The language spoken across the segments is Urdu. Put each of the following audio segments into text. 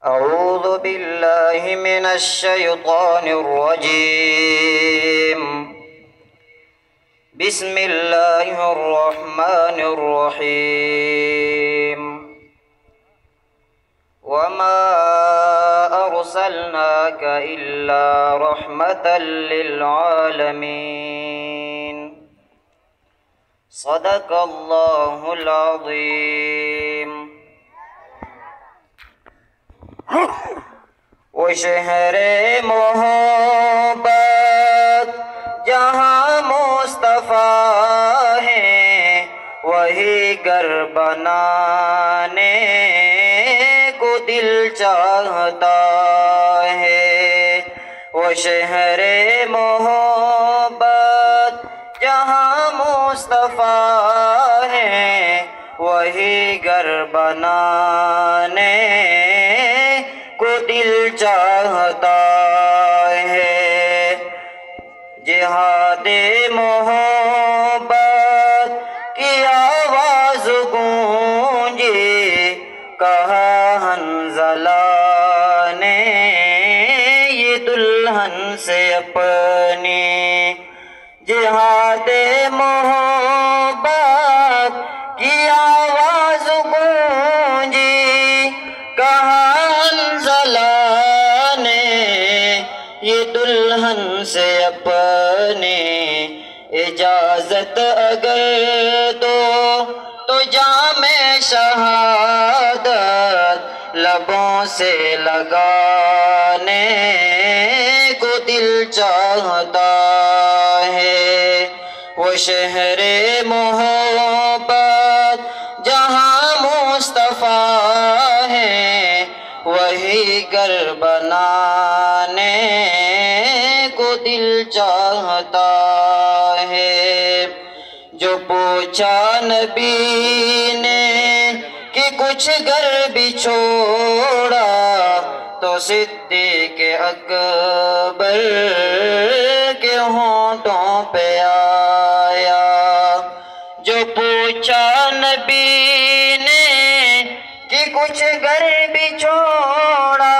أعوذ بالله من الشيطان الرجيم. بسم الله الرحمن الرحيم. وما أرسلناك إلا رحمة للعالمين. صدق الله العظيم. وہ شہر محبت جہاں مصطفیٰ ہیں، وہی گھر بنانے کو دل چاہتا ہے. وہ شہر محبت جہاں مصطفیٰ ہیں، وہی گھر بنانے کو دل چاہتا ہے. جہاد محبت کی آواز گونجی، کہا حنظلہ نے یہ دلہن سے اپنی. جہاد محبت کی آواز گونجی، کہا یہ دلہن سے اپنی. اجازت اگر دو تو جام شہادت لبوں سے لگانے کو دل چاہتا ہے. وہ شہر محبت جہاں مصطفیٰ ہیں، وہی گھر بنانے کو دل چاہتا ہے. جو پوچھا نبی نے کہ کچھ گھر بھی چھوڑا، تو صدیق اکبر کے ہونٹوں پہ آیا. جو پوچھا نبی نے کہ کچھ گھر بھی چھوڑا،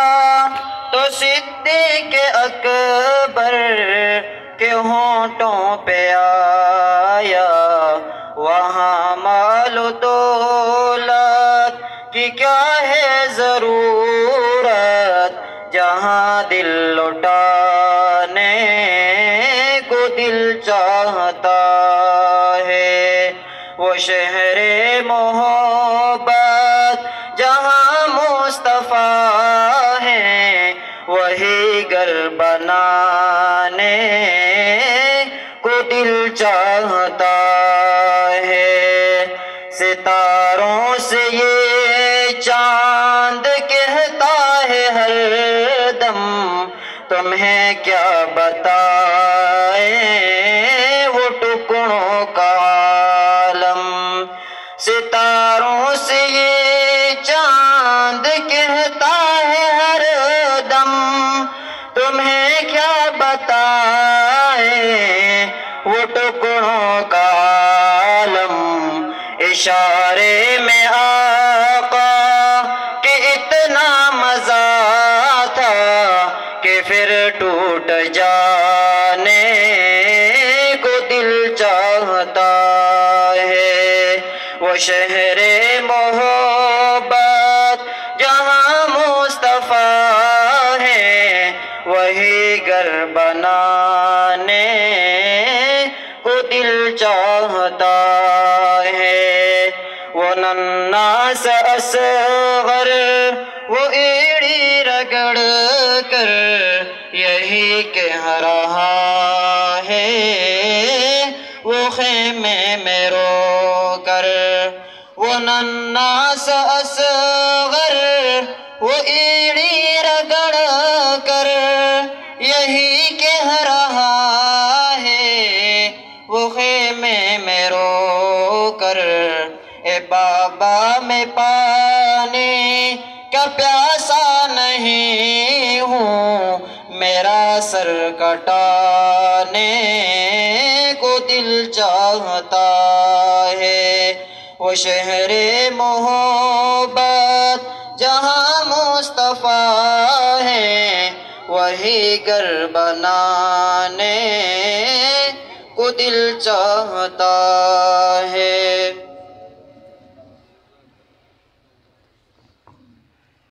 تو صدیق اکبر کے ہونٹوں پہ آیا. وہاں مال و دولت کی کیا ہے ضرورت، جہاں دل لٹانے کو دل چاہتا ہے. وہ شہر محبت جہاں مصطفیٰ ہیں، وہی گھر بنانے کو دل چاہتا ہے. ستاروں سے یہ چاند کہتا ہے ہر دم، تمہیں کیا بتائیں وہ ٹکڑوں کا عالم. ستاروں سے یہ چاند کہتا ہے ہر دم، تمہیں کیا بتائیں وہ ٹکڑوں کا عالم. اشارے میں آقا کہ اتنا مزہ تھا کہ پھر ٹوٹ جانے کو دل چاہتا ہے. وہ شہر محبت جہاں مصطفیٰ ہیں، وہی گھر بنانے کو دل چاہتا ہے. وہ ننھا سا اصغر وہ ایڑی رگڑ کر یہی کہہ رہا ہے، وہ خیمے میں رو کر. وہ ننھا سا اصغر وہ ایڑی رگڑ کر یہی کہہ رہا ہے، وہ خیمے میں رو کر. اے بابا میں پانی کا پیاسا نہیں ہوں، میرا سر کٹانے کو دل چاہتا ہے. وہ شہر محبت جہاں مصطفیٰ وہی گھر بنانے کو دل چاہتا ہے۔